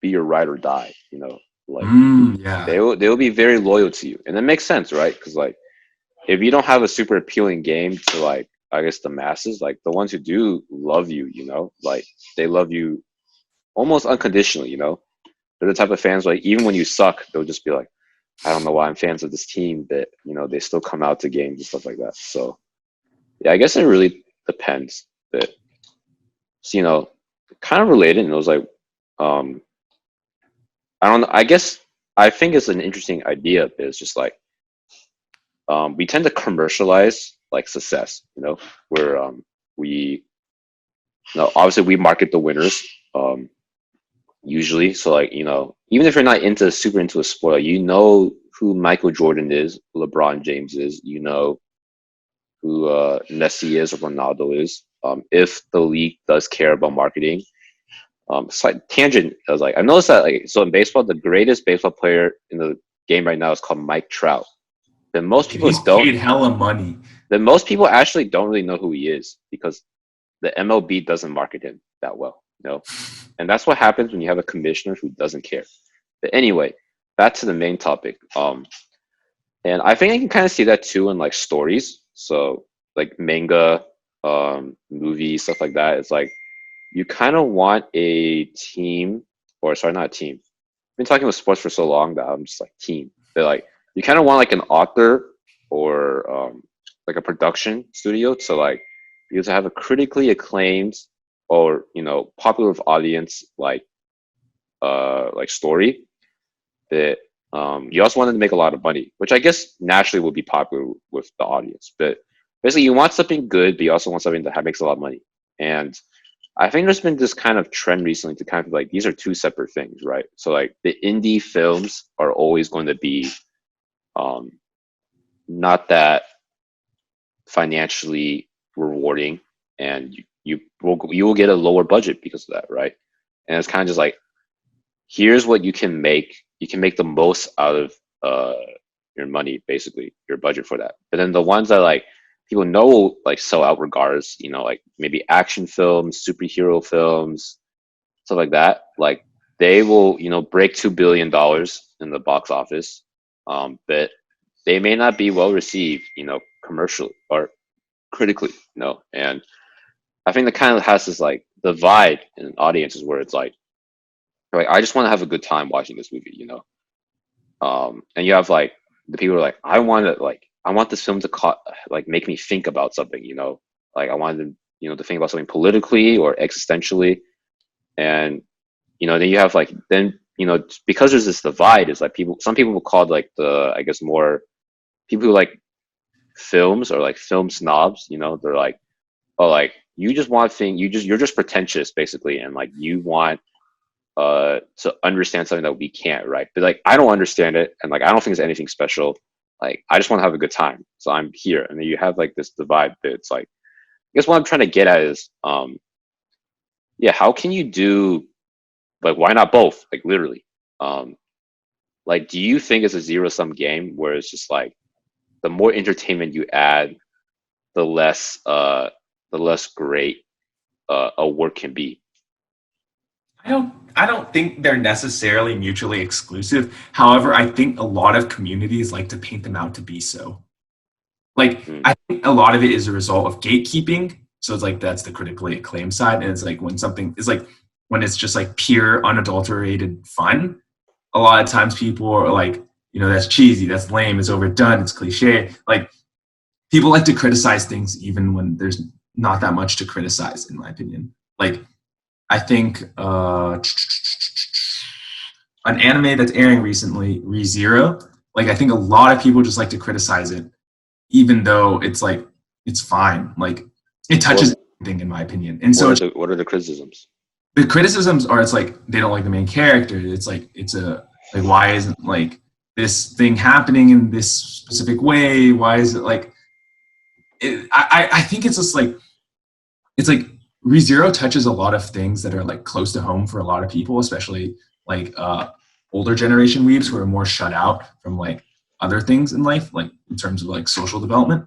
be your ride or die. Like Yeah. they will be very loyal to you, and that makes sense, right? Because like if you don't have a super appealing game to like I guess the masses, like the ones who do love you, like they love you almost unconditionally. They're the type of fans like even when you suck, they'll just be like, I don't know why I'm fans of this team, but they still come out to games and stuff like that. So yeah, I guess it really depends. But so, kind of related, and it was like, um, I don't know. I guess I think it's an interesting idea, but it's just like we tend to commercialize like success, where we, obviously we market the winners, usually. So like, even if you're not into super into a sport, like, who Michael Jordan is, who LeBron James is, who Messi is or Ronaldo is. If the league does care about marketing, slight tangent. I was like, I noticed that like, so in baseball, the greatest baseball player in the game right now is called Mike Trout. Then most Dude, people he's don't. paid hella money. Then most people actually don't really know who he is because the MLB doesn't market him that well, and that's what happens when you have a commissioner who doesn't care. But anyway, back to the main topic. And I think I can kind of see that too in like stories. So like manga, movies, stuff like that. It's like you kind of want a team, or sorry, not a team. I've been talking about sports for so long that I'm just like team. But like you kind of want like an author or like a production studio to like be able to have a critically acclaimed or popular with audience like story that you also wanted to make a lot of money, which I guess naturally will be popular with the audience. But basically, you want something good, but you also want something that makes a lot of money. And I think there's been this kind of trend recently to kind of like these are two separate things, right? So like the indie films are always going to be um, not that financially rewarding, and you will get a lower budget because of that, right? And it's kind of just like here's what you can make. You can make the most out of your money, basically your budget for that. But then the ones that like people know like sell out regardless, like maybe action films, superhero films, stuff like that. Like they will, break $2 billion in the box office, but they may not be well received, commercially or critically, And I think that kind of has this like divide in audiences where it's like I just want to have a good time watching this movie, and you have like the people who are like, I want this film to like make me think about something, like I wanted to, to think about something politically or existentially, and then you have like because there's this divide, is like some people will call it like the I guess more people who like films or like film snobs, they're like, oh, like you just want thing you're just pretentious basically, and like you want to understand something that we can't, right? But like I don't understand it, and like I don't think it's anything special. Like I just want to have a good time, so I'm here. And then you have like this divide that it's like I guess what I'm trying to get at is yeah, how can you do like why not both? Like literally. Um like do you think it's a zero sum game where it's just like the more entertainment you add, the less great a work can be? I don't think they're necessarily mutually exclusive. However, I think a lot of communities like to paint them out to be so. Like Mm, I think a lot of it is a result of gatekeeping. So it's like that's the critically acclaimed side. And it's like when something is like when it's just like pure unadulterated fun, a lot of times people are like, that's cheesy, that's lame, it's overdone, it's cliche. Like people like to criticize things even when there's not that much to criticize, in my opinion. Like I think an anime that's airing recently, ReZero, like I think a lot of people just like to criticize it, even though it's like it's fine. Like it touches what everything, in my opinion. And so it's, what are the criticisms? the criticisms are it's like they don't like the main character. It's like it's a like why isn't like this thing happening in this specific way? Why is it like I think it's just like it's like ReZero touches a lot of things that are like close to home for a lot of people, especially like older generation weebs who are more shut out from like other things in life, like in terms of like social development.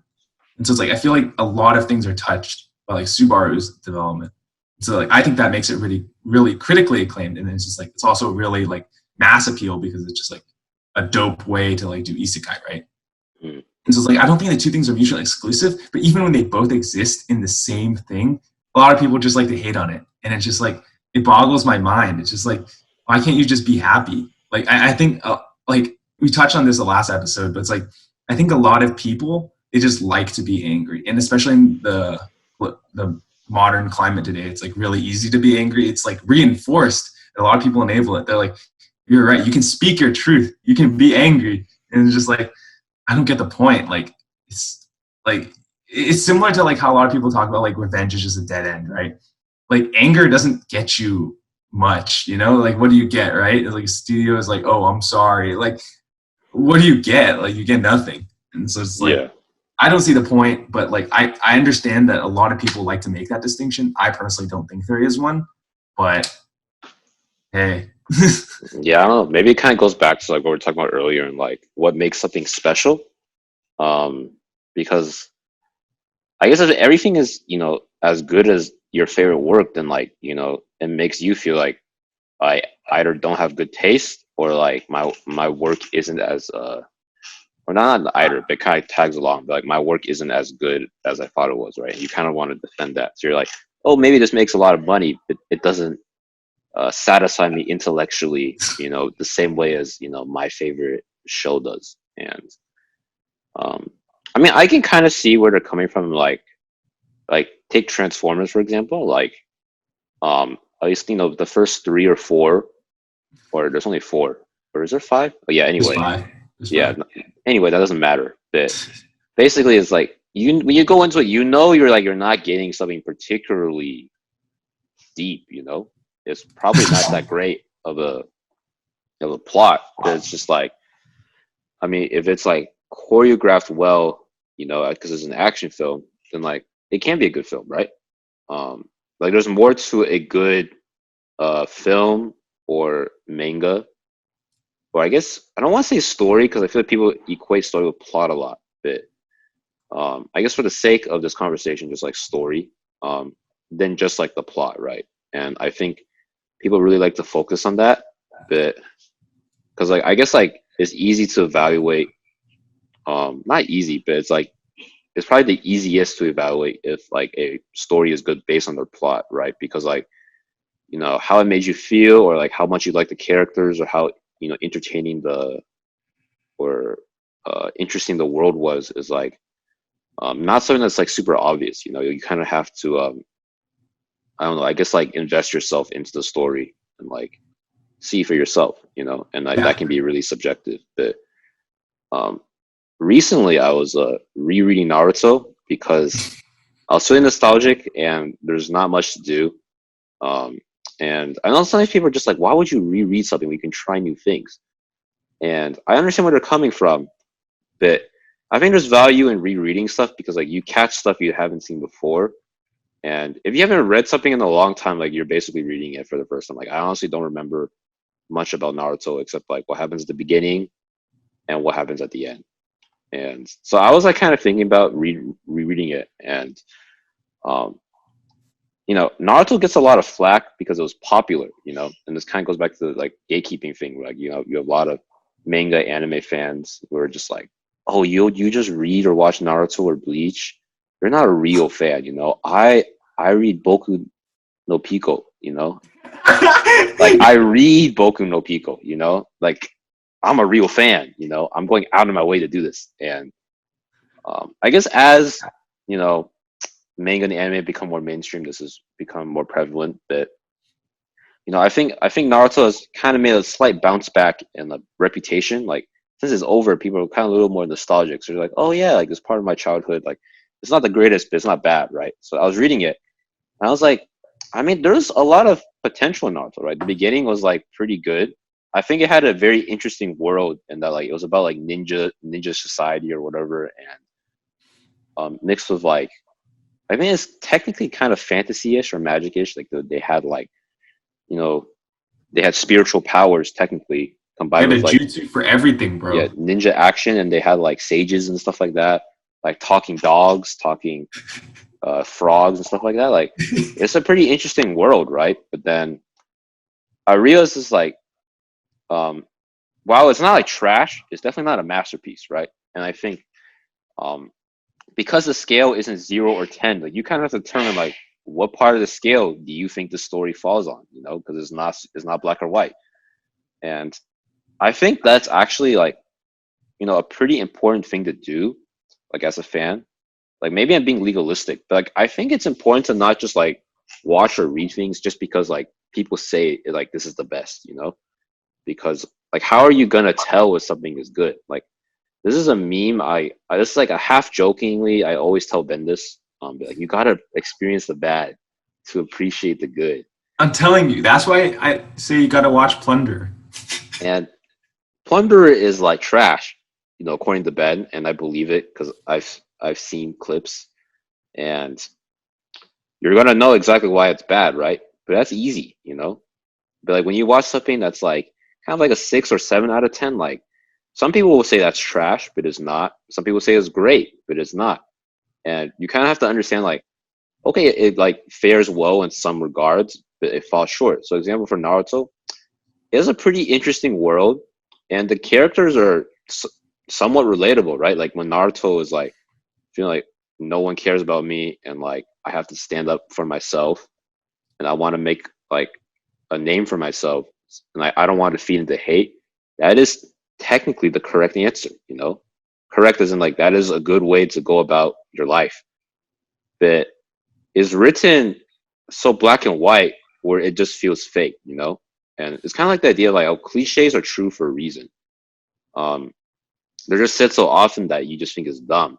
And so it's like I feel like a lot of things are touched by like Subaru's development. So like I think that makes it really, really critically acclaimed. And it's just like it's also really like mass appeal because it's just like a dope way to like do isekai, right? Mm, And so it's like I don't think the two things are mutually exclusive, but even when they both exist in the same thing, a lot of people just like to hate on it. And it's just like it boggles my mind. It's just like, why can't you just be happy? Like I think like we touched on this the last episode, but it's like I think a lot of people they just like to be angry. And especially in the modern climate today, it's like really easy to be angry. It's like reinforced. A lot of people enable it. They're like, you're right, you can speak your truth. You can be angry. And it's just like I don't get the point. Like like it's similar to like how a lot of people talk about like revenge is just a dead end, right? Like anger doesn't get you much, you know? Like what do you get, right? Like studio is like, oh, I'm sorry. Like what do you get? Like you get nothing. And so it's like Yeah. I don't see the point, but like I understand that a lot of people like to make that distinction. I personally don't think there is one, but hey. Yeah, I don't know. Maybe it kind of goes back to like what we were talking about earlier and like what makes something special. Um, because I guess if everything is, as good as your favorite work, then like, it makes you feel like I either don't have good taste or like my work isn't as or not either, but kind of tags along. But like my work isn't as good as I thought it was, right? You kind of want to defend that. So you're like, oh, maybe this makes a lot of money, but it doesn't satisfy me intellectually, the same way as my favorite show does. And um, I mean, I can kind of see where they're coming from. Like take Transformers for example. Like at least the first three or four, or there's only four, or is there five? Oh yeah. Just Anyway, five. Just yeah. five. Anyway, that doesn't matter. But basically, it's like when you go into it, you're not getting something particularly deep. It's probably not that great of a plot. But it's just like, I mean, if it's like choreographed well, because it's an action film, then like it can be a good film, right? Like there's more to a good film or manga, or I guess I don't want to say story because I feel like people equate story with plot a lot. But I guess for the sake of this conversation, just like story, then just like the plot, right? And I think people really like to focus on that, but because like I guess like it's easy to evaluate, not easy, but it's probably the easiest to evaluate if like a story is good based on their plot, right? Because like how it made you feel, or like how much you like the characters, or how entertaining or interesting the world was, is like not something that's like super obvious. You kind of have to I don't know, I guess like invest yourself into the story and like see for yourself, and like that Yeah. can be really subjective. But um recently I was rereading Naruto because I was feeling nostalgic and there's not much to do. Um, and I know sometimes people are just like, why would you reread something when you can try new things? And I understand where they're coming from, but I think there's value in rereading stuff because like you catch stuff you haven't seen before. And if you haven't read something in a long time, like you're basically reading it for the first time. Like I honestly don't remember much about Naruto except like what happens at the beginning and what happens at the end. And so I was like kind of thinking about rereading it, and um, Naruto gets a lot of flack because it was popular, and this kind of goes back to the like gatekeeping thing. Like, you have a lot of manga anime fans who are just like, oh, you just read or watch Naruto or Bleach. You're not a real fan, I read Boku no Pico, like I read Boku no Pico, like I'm a real fan, I'm going out of my way to do this. And I guess as you know manga and anime become more mainstream, this has become more prevalent. But I think Naruto has kind of made a slight bounce back in the reputation. Like since it's over, people are kind of a little more nostalgic. So they're like, oh yeah, like it's part of my childhood. Like it's not the greatest, but it's not bad, right? So I was reading it, and I was like, I mean, there's a lot of potential in Naruto, right? The beginning was like pretty good. I think it had a very interesting world, and that like it was about like ninja society or whatever, and mixed with like, I mean, it's technically kind of fantasy-ish or magic-ish. Like they had like, you know, they had spiritual powers technically Yeah, combined the with like, jutsu for everything, yeah, bro. ninja action, and they had like sages and stuff like that, like talking dogs, talking frogs and stuff like that. Like it's a pretty interesting world, right? But then I realized it's like, um, while it's not like trash, it's definitely not a masterpiece, right? And I think um, because the scale isn't 0 or 10, like you kind of have to determine like what part of the scale do you think the story falls on, because it's not black or white. And I think that's actually like, a pretty important thing to do, like as a fan. Like maybe I'm being legalistic, but like I think it's important to not just like watch or read things just because like people say like this is the best, because like how are you gonna tell if something is good? Like this is a meme. This is like a half jokingly. I always tell Ben this. Be like, you gotta experience the bad to appreciate the good. I'm telling you, that's why I say you gotta watch Plunder. And Plunder is like trash, according to Ben, and I believe it because I've seen clips, and you're gonna know exactly why it's bad, right? But that's easy. But like when you watch something that's like kind of like a 6 or 7 out of 10, like some people will say that's trash, but it's not. Some people say it's great, but it's not. And you kind of have to understand like, okay, it like fares well in some regards, but it falls short. So example for Naruto, it's a pretty interesting world, and the characters are somewhat relatable, right? Like when Naruto is like feeling like no one cares about me, and like I have to stand up for myself, and I want to make like a name for myself, and I don't want to feed into hate. That is technically the correct answer. Correct as in like that is a good way to go about your life. But is written so black and white where it just feels fake. And it's kind of like the idea of like, oh, cliches are true for a reason. Um, they're just said so often that you just think it's dumb.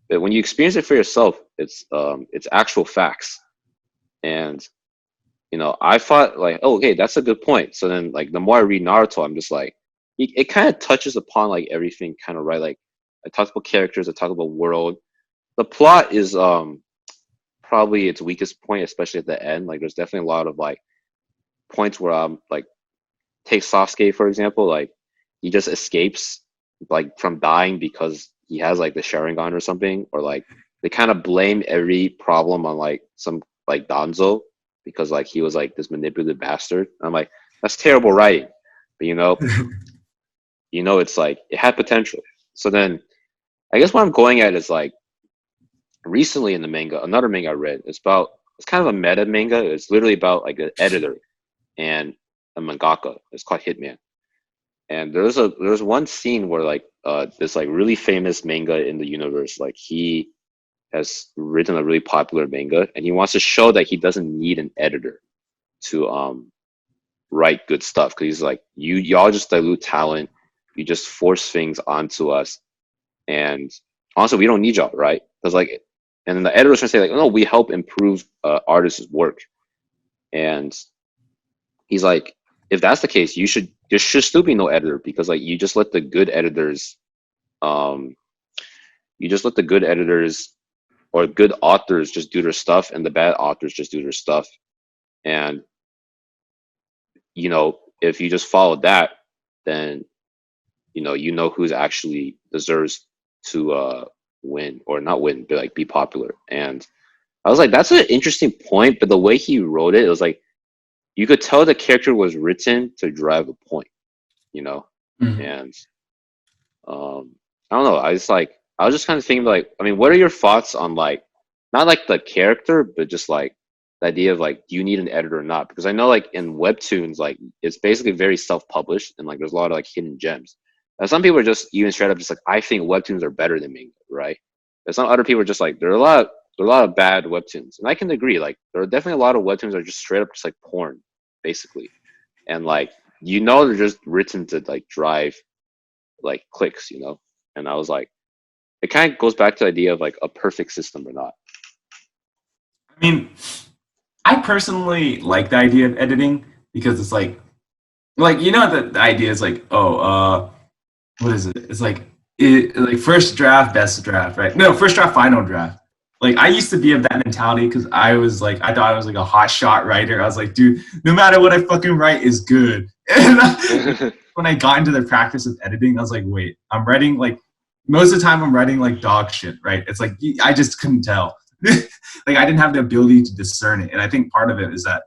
But when you experience it for yourself, it's actual facts. And I thought like, oh, okay, that's a good point. So then like the more I read Naruto, I'm just like, it kind of touches upon like everything kind of right. Like I talked about characters, I talked about world. The plot is probably its weakest point, especially at the end. Like there's definitely a lot of like points where like take Sasuke for example, like he just escapes like from dying because he has like the Sharingan or something, or like they kind of blame every problem on like some like Danzo because like he was like this manipulative bastard. I'm like, that's terrible writing, but it's like it had potential. So then I guess what I'm going at is like recently in the manga, another manga I read, it's kind of a meta manga. It's literally about like an editor and a mangaka. It's called Hitman. And there's one scene where like this like really famous manga in the universe, like he has written a really popular manga and he wants to show that he doesn't need an editor to write good stuff because he's like y'all just dilute talent, you just force things onto us, and also we don't need y'all, right? Because like, and then the editor's trying to say like, no, we help improve artists' work, and he's like, if that's the case, there should still be no editor because like um, you just let the good editors or good authors just do their stuff, and the bad authors just do their stuff, and if you just follow that, then who's actually deserves to win or not win, but like be popular. And I was like, that's an interesting point, but the way he wrote it, it was like you could tell the character was written to drive a point, you know. Mhm. And I don't know. I was just kind of thinking like, I mean, what are your thoughts on like not like the character, but just like the idea of like, do you need an editor or not? Because I know like in webtoons, like it's basically very self-published and like there's a lot of like hidden gems. And some people are just even straight up just like, I think webtoons are better than manga, right? But some other people are just like, there are a lot of bad webtoons, and I can agree. Like there are definitely a lot of webtoons that are just straight up just like porn, basically, and like they're just written to like drive like clicks. And I was like, it kind of goes back to the idea of like a perfect system or not. I mean, I personally like the idea of editing because it's like the idea is like, oh, what is it? It's like first draft, best draft, right? No, first draft, final draft. Like I used to be of that mentality because I thought I was like a hot shot writer. I was like, dude, no matter what I fucking write is good. And when I got into the practice of editing, I was like, wait, I'm writing like most of the time I'm writing like dog shit, right? It's like I just couldn't tell. Like I didn't have the ability to discern it. And I think part of it is that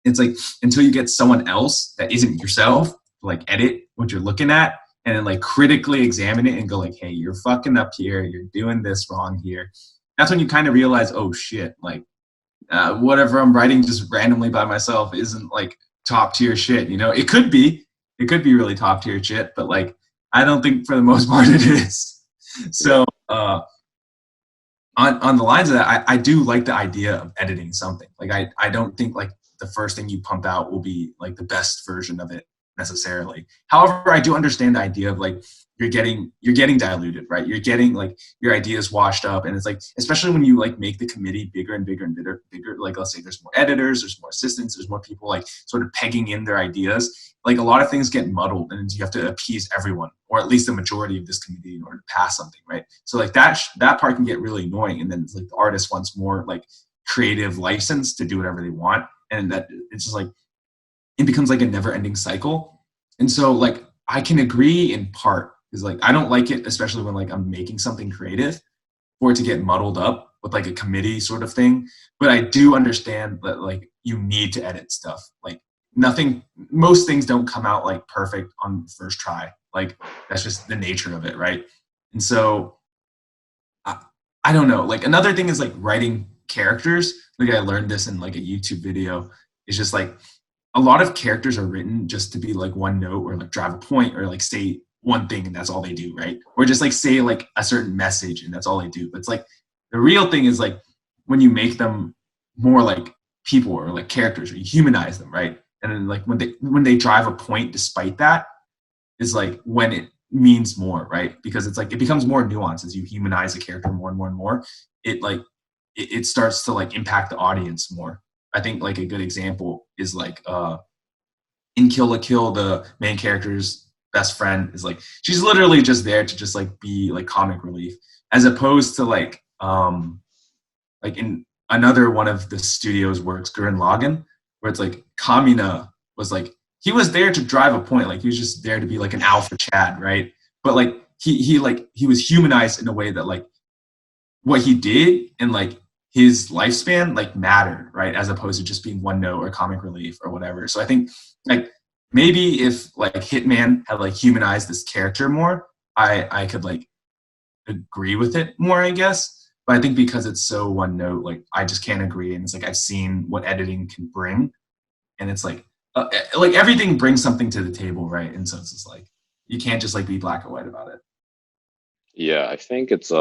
it's like until you get someone else that isn't yourself to like edit what you're looking at and then like critically examine it and go like, hey, you're fucking up here, you're doing this wrong here. That's when you kind of realize, oh shit, like whatever I'm writing just randomly by myself isn't like top tier shit. It could be really top tier shit, but like I don't think for the most part it is. Yeah. So on the lines of that, I do like the idea of editing something. Like I don't think like the first thing you pump out will be like the best version of it necessarily. However, I do understand the idea of like you're getting diluted, right? You're getting like your ideas washed up, and it's like, especially when you like make the committee bigger and bigger and bigger, like let's say there's more editors, there's more assistants, there's more people like sort of pegging in their ideas. Like a lot of things get muddled, and you have to appease everyone, or at least the majority of this committee, in order to pass something, right? So like that part can get really annoying, and then it's like the artist wants more like creative license to do whatever they want, and that it's just like it becomes like a never-ending cycle. And so like I can agree in part, because like I don't like it, especially when like I'm making something creative, for it to get muddled up with like a committee sort of thing. But I do understand that like you need to edit stuff. Like nothing, most things don't come out like perfect on first try. Like that's just the nature of it, right? And so I, I don't know. Like another thing is like writing characters. Like I learned this in like a YouTube video. It's just like a lot of characters are written just to be like one note, or like drive a point, or like say one thing and that's all they do, right? Or just like say like a certain message and that's all they do. But it's like the real thing is like when you make them more like people, or like characters, or you humanize them, right? And then like when they drive a point despite that, is like when it means more, right? Because it's like it becomes more nuanced as you humanize a character more and more and more. It like it starts to like impact the audience more. I think like a good example is like in Kill la Kill, the main character's best friend is like, she's literally just there to just like be like comic relief, as opposed to like in another one of the studio's works, Gurren Lagann, where it's like Kamina was like, he was there to drive a point, like he was just there to be like an alpha Chad, right? But like he was humanized in a way that like what he did and like his lifespan like mattered, right? As opposed to just being one note or comic relief or whatever. So I think like maybe if like Hitman had like humanized this character more, I could like agree with it more, I guess. But I think because it's so one note, like I just can't agree. And it's like I've seen what editing can bring, and it's like everything brings something to the table, right? And so it's just like you can't just like be black or white about it. Yeah, I think it's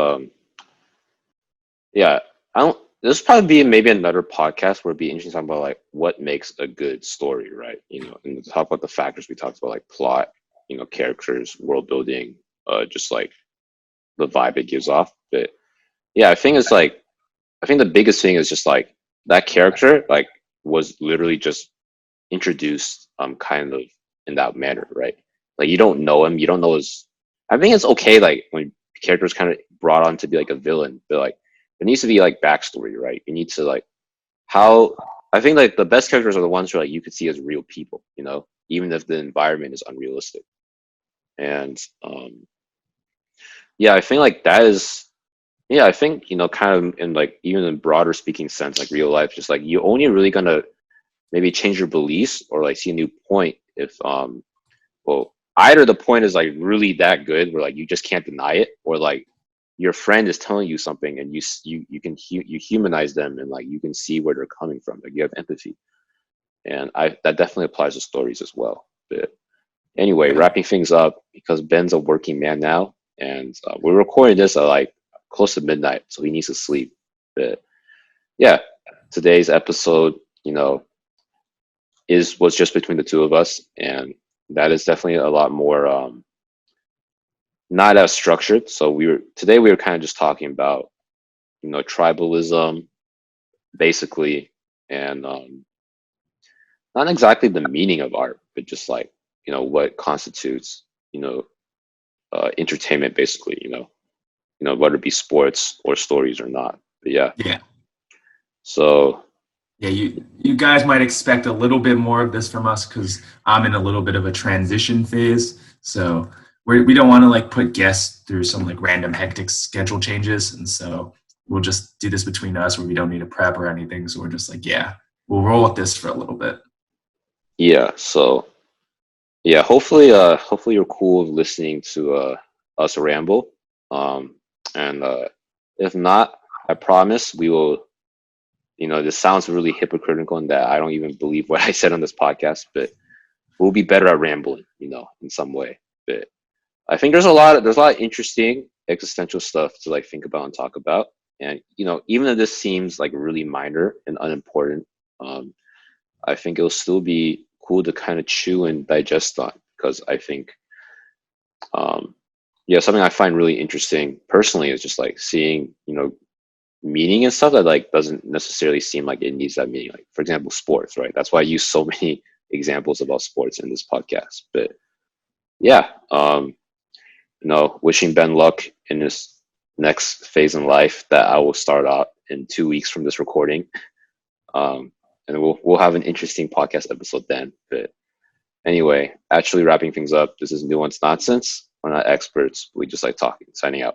yeah, I don't. This probably be maybe another podcast where it'd be interesting to talk about like what makes a good story, right? You know, and talk about the factors we talked about, like plot, you know, characters, world building, just like the vibe it gives off. But yeah, I think it's like I think the biggest thing is just like that character like was literally just introduced kind of in that manner, right? Like you don't know him, you don't know his. I think it's okay like when characters kind of brought on to be like a villain, but like there needs to be like backstory, right? You need to like how I think like the best characters are the ones who like you could see as real people, you know, even if the environment is unrealistic. And yeah, I think like that is yeah, I think you know kind of in like even in broader speaking sense, like real life, just like you only really gonna maybe change your beliefs or like see a new point if well either the point is like really that good where like you just can't deny it, or like your friend is telling you something and you humanize them and like you can see where they're coming from, like you have empathy. And I that definitely applies to stories as well. But anyway, Yeah. wrapping things up because Ben's a working man now, and we're recording this at like close to midnight, so he needs to sleep. But yeah, today's episode, you know, was just between the two of us, and that is definitely a lot more not as structured. So we were kind of just talking about you know tribalism basically, and not exactly the meaning of art, but just like you know what constitutes you know entertainment basically. You know whether it be sports or stories or not. But yeah, Yeah. so Yeah, you guys might expect a little bit more of this from us because I'm in a little bit of a transition phase. So we don't want to like put guests through some like random hectic schedule changes, and so we'll just do this between us where we don't need a prep or anything. So we're just like, yeah, we'll roll with this for a little bit. yeah, so yeah, hopefully you're cool with listening to us ramble. Um and if not, I promise we will, you know, this sounds really hypocritical in that I don't even believe what I said on this podcast, but we'll be better at rambling, you know, in some way. But I think there's a lot of interesting existential stuff to like think about and talk about. And you know, even if this seems like really minor and unimportant, um, I think it'll still be cool to kind of chew and digest on because I think um, yeah, something I find really interesting personally is just like seeing, meaning and stuff that like doesn't necessarily seem like it needs that meaning. Like for example, sports, right? That's why I use so many examples about sports in this podcast. But yeah, wishing Ben luck in his next phase in life that I will start out in 2 weeks from this recording. Um, and we'll have an interesting podcast episode then. But anyway, actually wrapping things up, this is Nuanced Nonsense. We're not experts. We just like talking. Signing out.